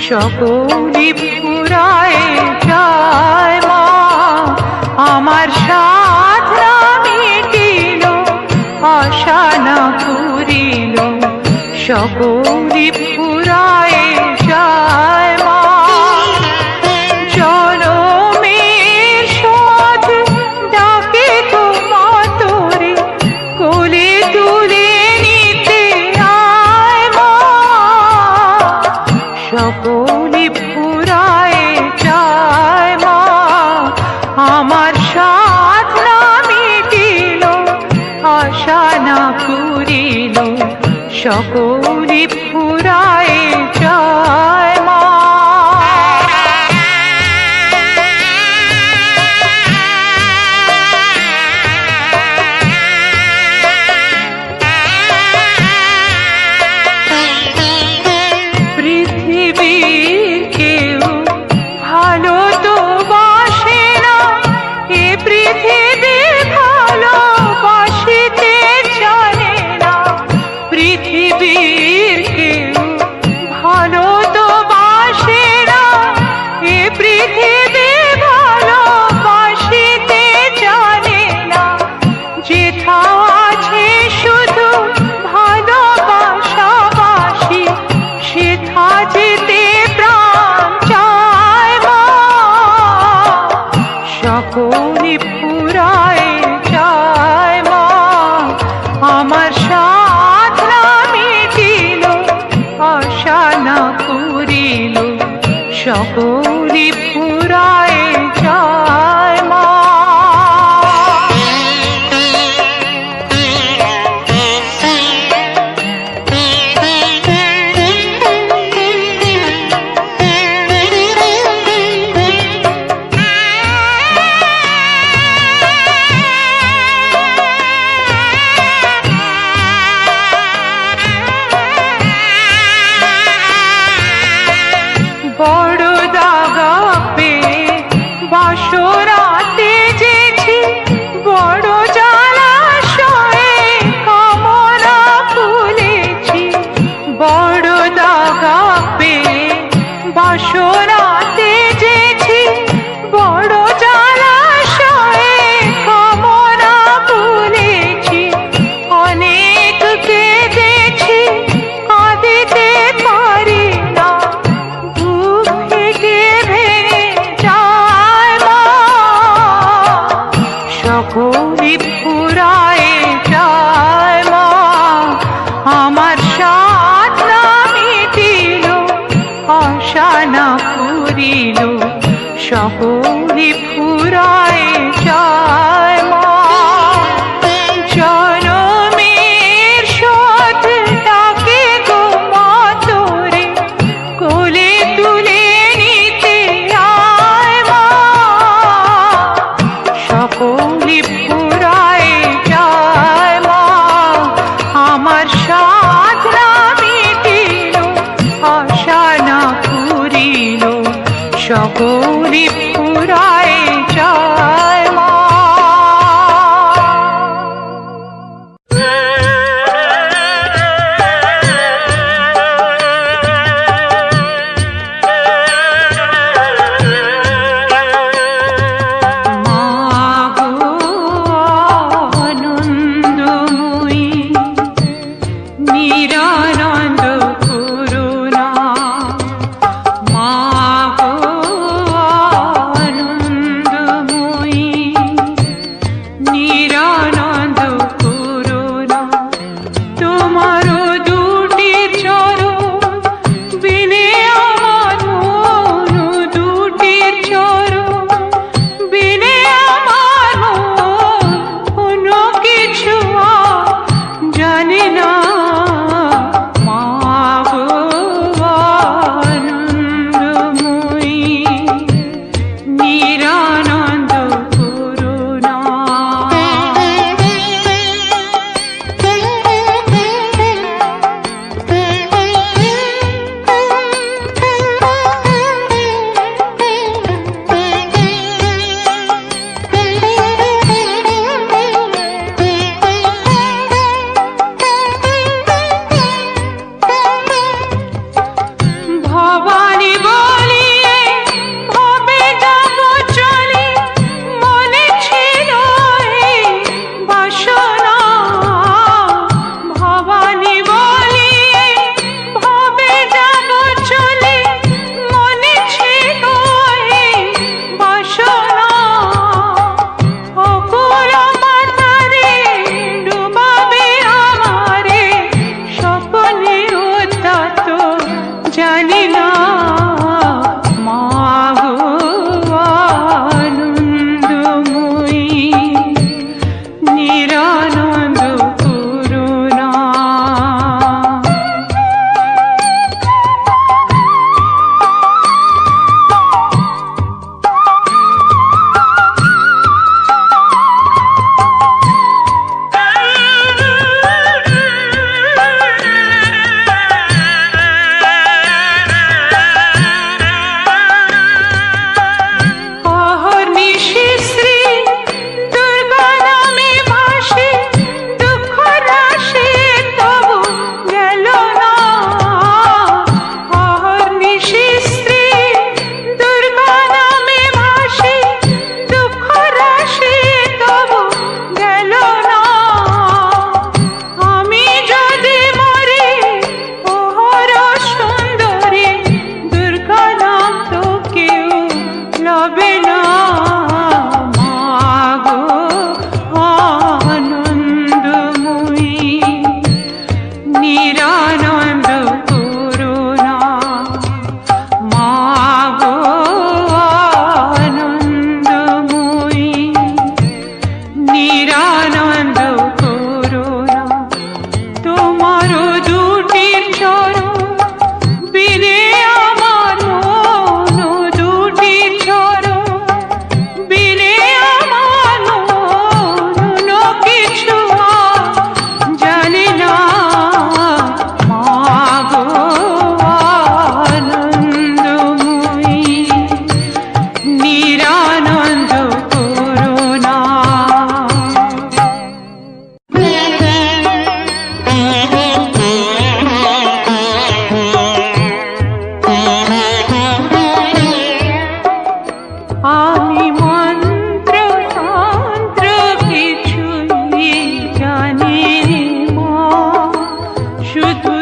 সকলি ফুরায় যায় মা, আমার সাধনা মিটিল, আশা না পুরিল, সকলি ফুরায় যায় মা। জনমের সাধ ডাকে তোমা তোরে, কোলে তুলে নিতে আয় মা, সকলি ফুরায় যায় মা, আমার সাধনা মিটিল, আশা না পুরিল, সকলি ফুরায় যায় মা। পৃথিবীর কেউ ভালো তো বাসে না, এ পৃথিবী ভালোবাসিতে জানে না। পৃথিবীর কেউ ভালো তো বাসে না, এ পৃথিবী ভালোবাসিতে জানে না। যেথা আছে শুধু ভালোবাসাবাসি, সেথা যেতে প্রাণ চায় মা, সকলি ফুরায় যায় মা, আমার সাধনা মিটিল, আশা না পুরিল, সকলি ফুরায় যায় মা। বড় দাগা পেয়ে বাসরাতে যেছি, বড় জলাশয়ে কামনা ফুলেছি। বড় দাগা পেয়ে বাসরাতে যেছি, বড় জলাশয়ে কামনা ফুলেছি। অনেক কেঁদেছি, কাঁদিতে পারি না, বুক ফেটে ভেঙে যায় মা, সকলি ফুরায় যায় মা, আমার সাধনা মিটিল, আশা না পুরিল, সকলি ফুরায় যায় মা। জনমের সাধ ডাকে গো মা তোরে, কোলে তুলে নিতে আয় মা, সকলি ফুরায় যায় মা, আমার সাধনা মিটিল, আশা না পুরিল, সকলি ফুরায় যায় মা। নিরানন্দ করুণা, মা গো নিরানন্দ করুণা মা গো আনন্দময়ী নিরানন্দ করুণা তোমার দুটির চরণ বিনে আমার মন দুটির চরণ বিনে আমার মন কিছু জানি না মা গো আনন্দময়ী নিরানন্দ করুণা আমি মন্ত্র তন্ত্র কিছুই জানি মা শুধু